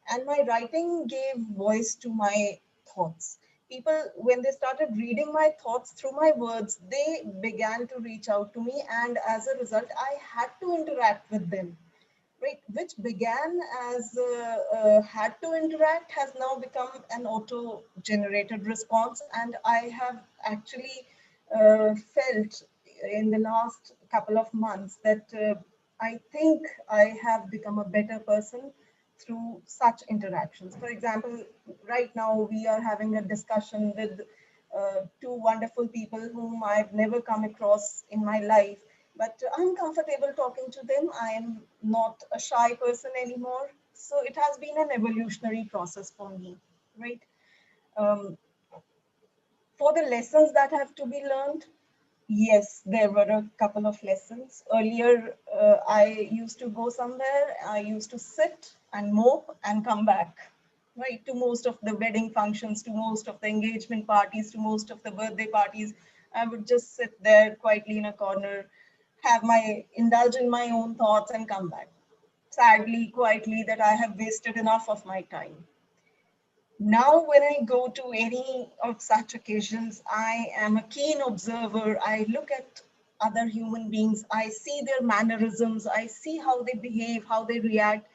And my writing gave voice to my thoughts. People, when they started reading my thoughts through my words, they began to reach out to me. And as a result, I had to interact with them, right? Which began as had to interact has now become an auto-generated response. And I have actually felt in the last couple of months that I think I have become a better person through such interactions. For example, right now we are having a discussion with two wonderful people whom I've never come across in my life, but I'm comfortable talking to them. I am not a shy person anymore. So it has been an evolutionary process for me, right? Um, for the lessons that have to be learned, yes, there were a couple of lessons. Earlier, I used to go somewhere, I used to sit and mope and come back, right? To most of the wedding functions, to most of the engagement parties, to most of the birthday parties. I would just sit there quietly in a corner, indulge in my own thoughts and come back. Sadly, quietly, that I have wasted enough of my time. Now, when I go to any of such occasions, I am a keen observer. I look at other human beings. I see their mannerisms. I see how they behave, how they react.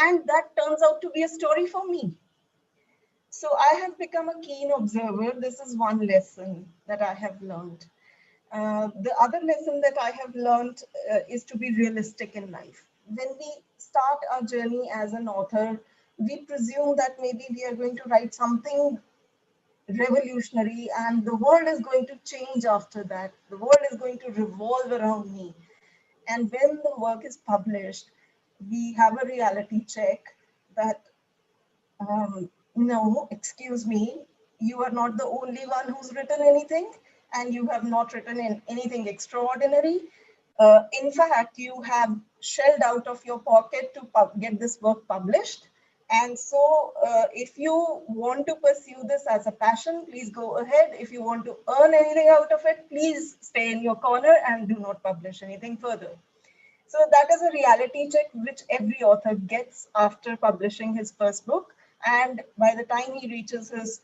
And that turns out to be a story for me. So I have become a keen observer. This is one lesson that I have learned. The other lesson that I have learned is to be realistic in life. When we start our journey as an author, we presume that maybe we are going to write something revolutionary and the world is going to change after that. The world is going to revolve around me. And when the work is published, we have a reality check that no, excuse me, you are not the only one who's written anything, and you have not written in anything extraordinary. In fact, you have shelled out of your pocket to get this work published. And so, if you want to pursue this as a passion, please go ahead. If you want to earn anything out of it, please stay in your corner and do not publish anything further. So that is a reality check which every author gets after publishing his first book. And by the time he reaches his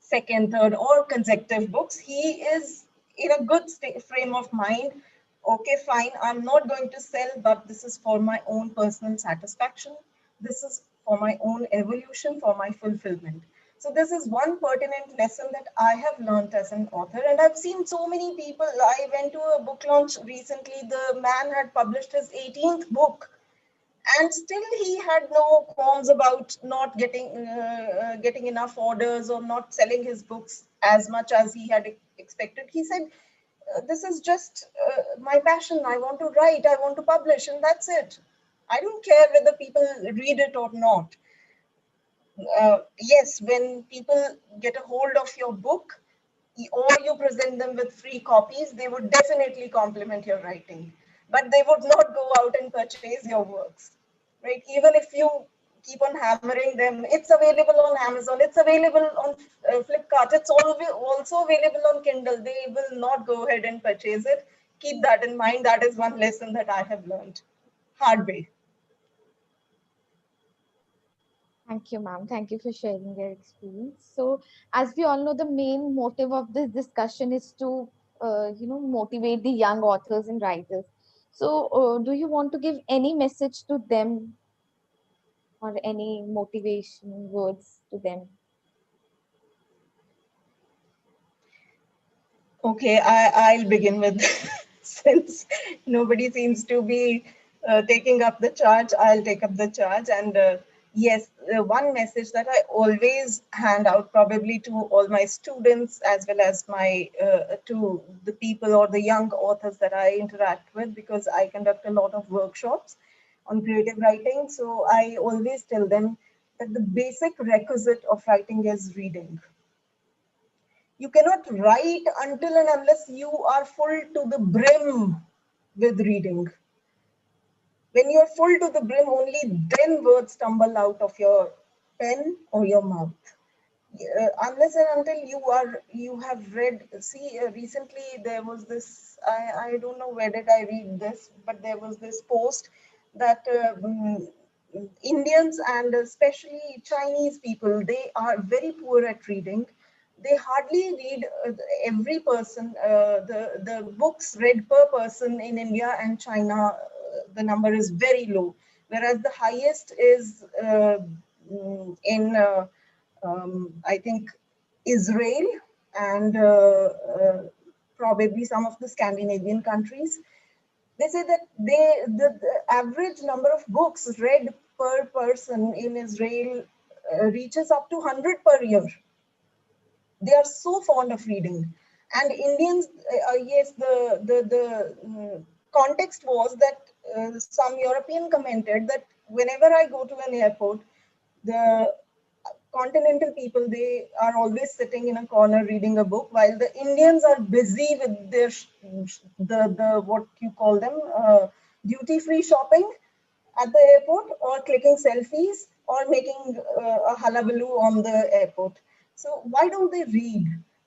second, third, or consecutive books, he is in a good frame of mind. Okay, fine, I'm not going to sell, but this is for my own personal satisfaction. This is for my own evolution, for my fulfillment. So this is one pertinent lesson that I have learned as an author. And I've seen so many people. I went to a book launch recently. The man had published his 18th book, and still he had no qualms about not getting enough orders or not selling his books as much as he had expected. He said, this is just my passion. I want to write, I want to publish, and that's it. I don't care whether people read it or not. Yes, when people get a hold of your book or you present them with free copies, they would definitely compliment your writing, but they would not go out and purchase your works, right? Even if you keep on hammering them, it's available on Amazon, it's available on Flipkart, it's also available on Kindle. They will not go ahead and purchase it. Keep that in mind. That is one lesson that I have learned hard way. Thank you, ma'am. Thank you for sharing your experience. So, as we all know, the main motive of this discussion is to, motivate the young authors and writers. So, do you want to give any message to them or any motivation words to them? Okay, I'll begin with since nobody seems to be taking up the charge, I'll take up the charge. And yes, one message that I always hand out, probably to all my students as well as my to the people or the young authors that I interact with, because I conduct a lot of workshops on creative writing. So I always tell them that the basic requisite of writing is reading. You cannot write until and unless you are full to the brim with reading. When you're full to the brim, only then words stumble out of your pen or your mouth. Unless and until you have read. See, recently there was this. I don't know where did I read this, but there was this post that Indians and especially Chinese people, they are very poor at reading. They hardly read every person, the books read per person in India and China, the number is very low. Whereas the highest is in, I think, Israel and probably some of the Scandinavian countries. They say that the average number of books read per person in Israel reaches up to 100 per year. They are so fond of reading. And Indians, yes, the context was that some European commented that whenever I go to an airport, the continental people, they are always sitting in a corner reading a book, while the Indians are busy with their the what you call them, duty-free shopping at the airport, or clicking selfies, or making a hullabaloo on the airport. So why don't they read?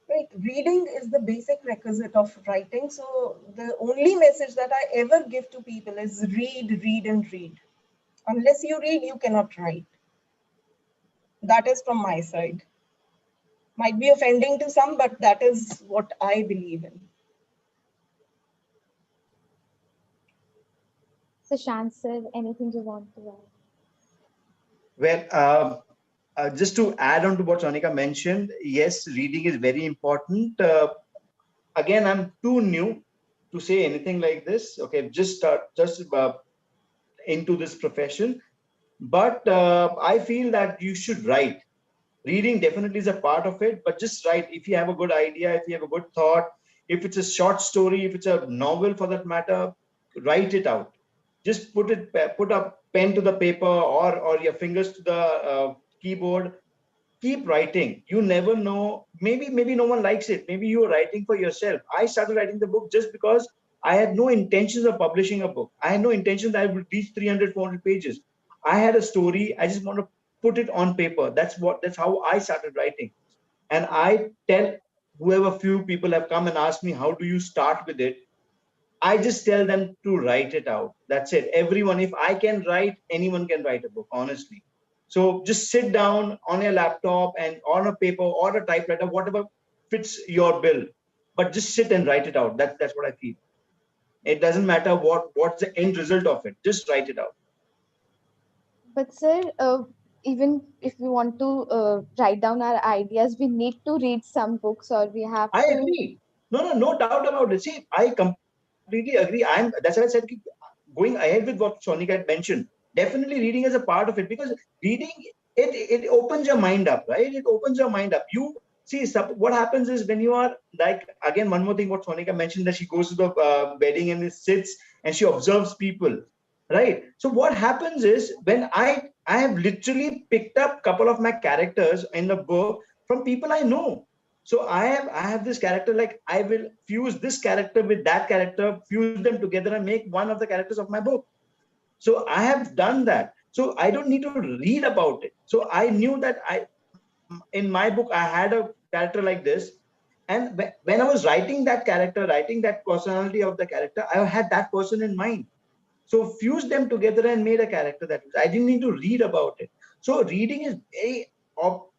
Right, reading is the basic requisite of writing. So the only message that I ever give to people is read, read, and read. Unless you read, you cannot write. That is from my side. Might be offending to some, but that is what I believe in. Sashan sir, anything you want to add? Well, just to add on to what Sonika mentioned, yes, reading is very important. Again, I'm too new to say anything like this. Okay, just into this profession, but I feel that you should write. Reading definitely is a part of it, but just write. If you have a good idea, if you have a good thought, if it's a short story, if it's a novel for that matter, write it out. Just put a pen to the paper, or your fingers to the keyboard. Keep writing. You never know. Maybe no one likes it. Maybe you're writing for yourself. I started writing the book just because I had no intentions of publishing a book. I had no intention that I would reach 300, 400 pages. I had a story. I just want to put it on paper. That's how I started writing. And I tell whoever few people have come and asked me, how do you start with it? I just tell them to write it out. That's it. Everyone, if I can write, anyone can write a book, honestly. So just sit down on your laptop and on a paper or a typewriter, whatever fits your bill. But just sit and write it out. That's what I feel. It doesn't matter what's the end result of it. Just write it out. But sir, even if we want to write down our ideas, we need to read some books, or we have I to. agree. No doubt about it. See, I completely agree. That's why I said going ahead with what Sonika had mentioned. Definitely reading is a part of it, because reading it opens your mind up, right? It opens your mind up. You see, what happens is when you are like, again, one more thing what Sonika mentioned, that she goes to the wedding and sits and she observes people, right? So what happens is when I have literally picked up a couple of my characters in the book from people I know. So I have this character, like I will fuse this character with that character, fuse them together and make one of the characters of my book. So I have done that. So I don't need to read about it. So I knew that in my book I had a character like this, and when I was writing that character, writing that personality of the character, I had that person in mind. So fused them together and made a character that I didn't need to read about it. So reading is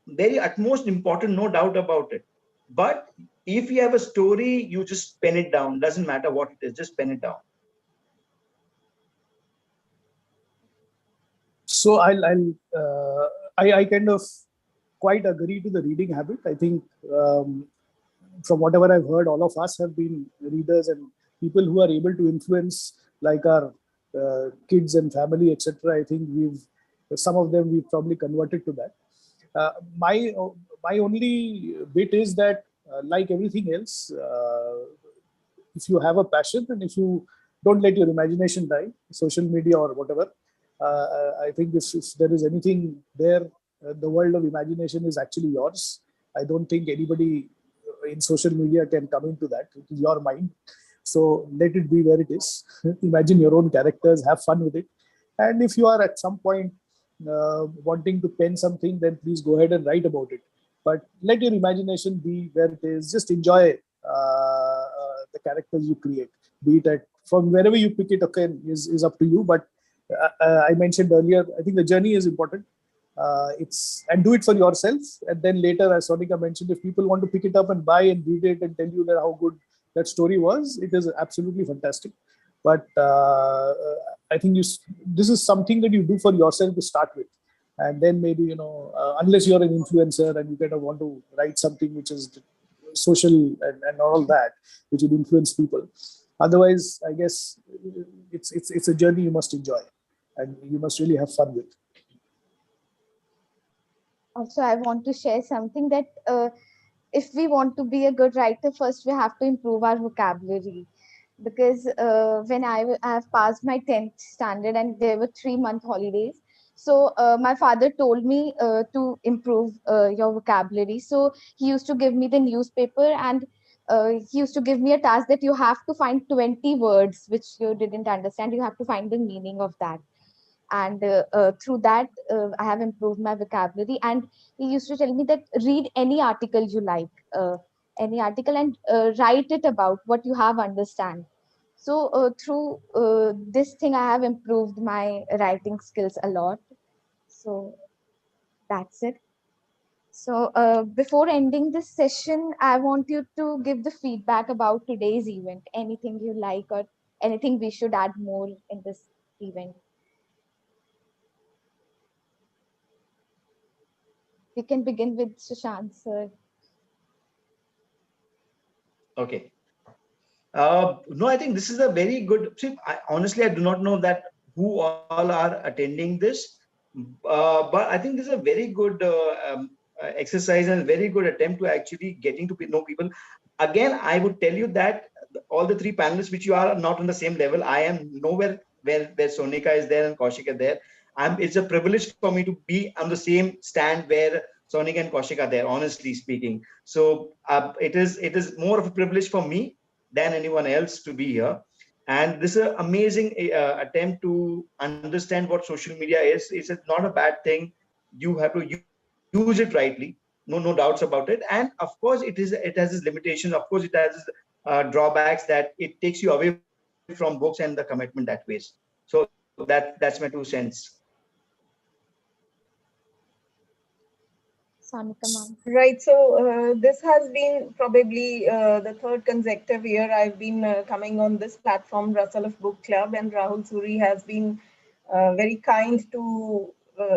very utmost important, no doubt about it. But if you have a story, you just pen it down. Doesn't matter what it is, just pen it down. So I kind of quite agree to the reading habit. I think from whatever I've heard, all of us have been readers, and people who are able to influence, like our kids and family, etc. I think some of them we've probably converted to that. My only bit is that, like everything else, if you have a passion and if you don't let your imagination die, social media or whatever, I think if there is anything there, the world of imagination is actually yours. I don't think anybody in social media can come into that. It is your mind. So let it be where it is. Imagine your own characters, have fun with it. And if you are at some point wanting to pen something, then please go ahead and write about it. But let your imagination be where it is. Just enjoy the characters you create. Be it from wherever you pick it, okay, is up to you. But I mentioned earlier, I think the journey is important. And do it for yourself. And then later, as Sonika mentioned, if people want to pick it up and buy and read it and tell you that how good that story was, it is absolutely fantastic. But I think this is something that you do for yourself to start with. And then maybe, unless you're an influencer and you kind of want to write something which is social and all that, which would influence people. Otherwise, I guess it's a journey you must enjoy and you must really have fun with. Also, I want to share something that if we want to be a good writer, first we have to improve our vocabulary. Because when I have passed my 10th standard and there were 3-month holidays, so my father told me to improve your vocabulary. So he used to give me the newspaper, and he used to give me a task that you have to find 20 words which you didn't understand. You have to find the meaning of that. And through that, I have improved my vocabulary. And he used to tell me that read any article you like, any article, and write it about what you have understand. So through this thing, I have improved my writing skills a lot. So that's it. So before ending this session, I want you to give the feedback about today's event. Anything you like, or anything we should add more in this event. We can begin with Sashan, sir. Okay. No, I think this is a very good. See, honestly, I do not know that who all are attending this, but I think this is a very good exercise and very good attempt to actually getting to know people. Again, I would tell you that all the three panelists, which you are not on the same level, I am nowhere where Sonika is there and Kaushik is there. It's a privilege for me to be on the same stand where Sonika and Kaushik are there, honestly speaking. So it is more of a privilege for me than anyone else to be here. And this is an amazing attempt to understand what social media is. It's not a bad thing. You have to use it rightly. No doubts about it. And of course, it has its limitations. Of course, it has its drawbacks that it takes you away from books and the commitment that ways. So that's my 2 cents. Sonika ma'am. Right. So this has been probably the third consecutive year I've been coming on this platform, Rustle of Book Club, and Rahul Suri has been very kind to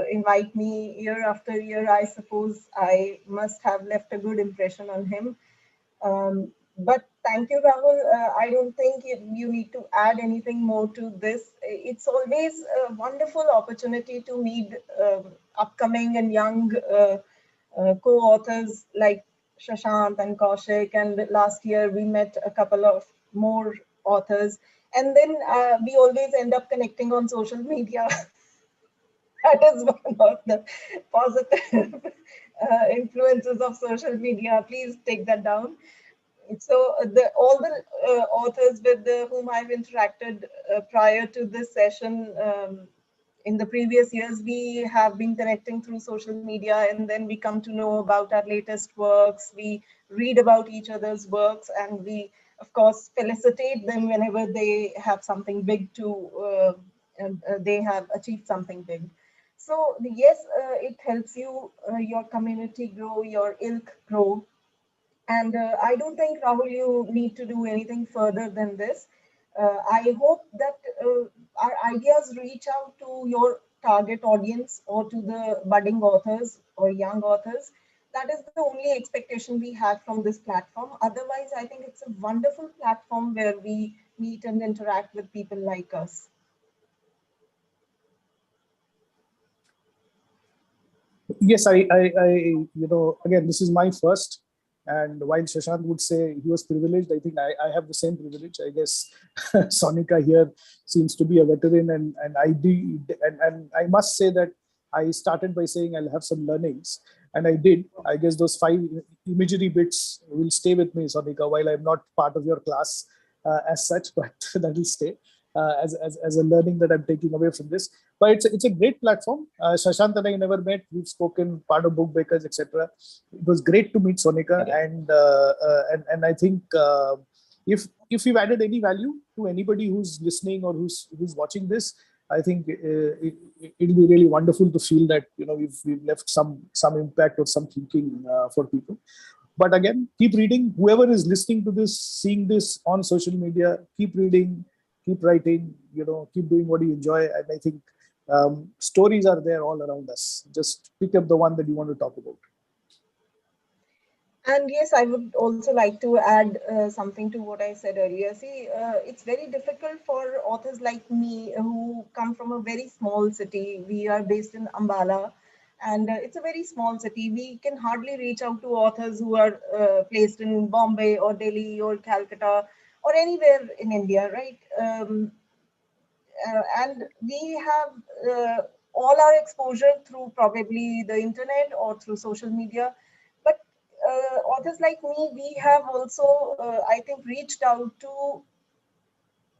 invite me year after year. I suppose I must have left a good impression on him. But thank you, Rahul. I don't think you need to add anything more to this. It's always a wonderful opportunity to meet upcoming and young co-authors like Shashant and Kaushik, and last year we met a couple of more authors, and then we always end up connecting on social media. That is one of the positive influences of social media. Please take that down. So all the authors with whom I've interacted prior to this session, in the previous years, we have been connecting through social media, and then we come to know about our latest works. We read about each other's works, and we, of course, felicitate them whenever they have something big they have achieved something big. So yes, it helps you, your community grow, your ilk grow. And I don't think, Rahul, you need to do anything further than this. I hope that our ideas reach out to your target audience or to the budding authors or young authors. That is the only expectation we have from this platform. Otherwise, I think it's a wonderful platform where we meet and interact with people like us. Yes, again, this is my first. And while Shashank would say he was privileged, I think I have the same privilege. I guess Sonika here seems to be a veteran, and I must say that I started by saying I'll have some learnings, and I did. I guess those 5 imagery bits will stay with me, Sonika, while I'm not part of your class as such, but that will stay as a learning that I'm taking away from this. But it's a great platform. Shashant and I never met. We've spoken part of book bakers, etc. It was great to meet Sonika, and I think if we've added any value to anybody who's listening or who's watching this, I think it'll be really wonderful to feel that we've left some impact or some thinking for people. But again, keep reading. Whoever is listening to this, seeing this on social media, keep reading, keep writing. Keep doing what you enjoy. And I think stories are there all around us. Just pick up the one that you want to talk about. And yes, I would also like to add something to what I said earlier. See, it's very difficult for authors like me who come from a very small city. We are based in Ambala, and it's a very small city. We can hardly reach out to authors who are placed in Bombay or Delhi or Calcutta or anywhere in India, right? And we have all our exposure through probably the internet or through social media. But authors like me, we have also, I think, reached out to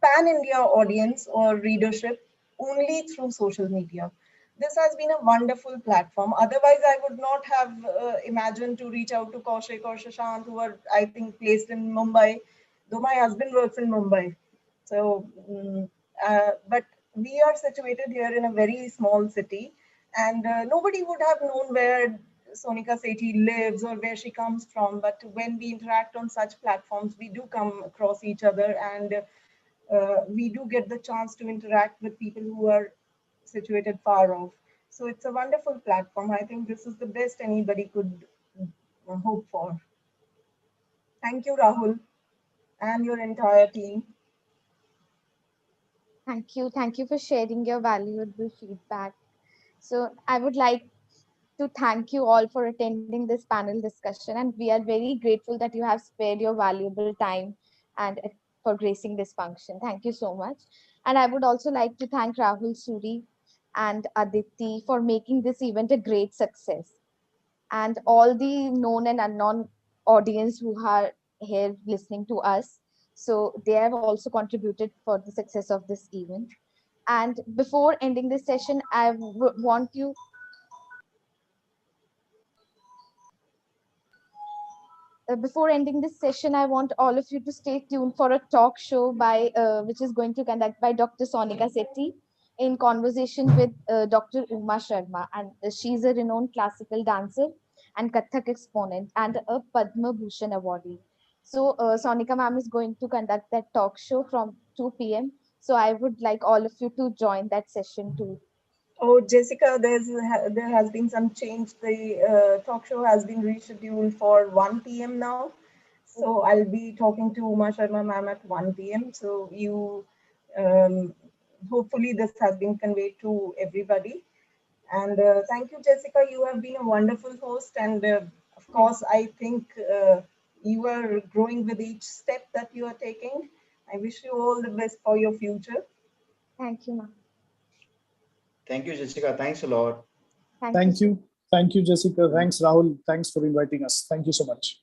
pan-India audience or readership only through social media. This has been a wonderful platform. Otherwise, I would not have imagined to reach out to Kaushik or Shashant, who are, I think, placed in Mumbai, though my husband works in Mumbai. So, but we are situated here in a very small city, and nobody would have known where Sonika Sethi lives or where she comes from. But when we interact on such platforms, we do come across each other, and we do get the chance to interact with people who are situated far off. So it's a wonderful platform. I think this is the best anybody could hope for. Thank you, Rahul, and your entire team. Thank you. Thank you for sharing your valuable feedback. So I would like to thank you all for attending this panel discussion, and we are very grateful that you have spared your valuable time and for gracing this function. Thank you so much. And I would also like to thank Rahul Suri and Aditi for making this event a great success, and all the known and unknown audience who are here listening to us. So they have also contributed for the success of this event. And before ending this session, I want you before ending this session, I want all of you to stay tuned for a talk show by which is going to conduct by Dr. Sonika Sithi in conversation with Dr. Uma Sharma, and she's a renowned classical dancer and Kathak exponent and a Padma Bhushan awardee. So Sonika ma'am is going to conduct that talk show from 2 p.m. So I would like all of you to join that session too. Oh, Jessica, there has been some change. The talk show has been rescheduled for 1 p.m. now. So I'll be talking to Uma Sharma ma'am at 1 p.m. So hopefully this has been conveyed to everybody. And thank you, Jessica. You have been a wonderful host. And of course, I think you are growing with each step that you are taking. I wish you all the best for your future. Thank you, ma'am. Thank you, Jessica. Thanks a lot. Thank you. Thank you, Jessica. Thanks, Rahul. Thanks for inviting us. Thank you so much.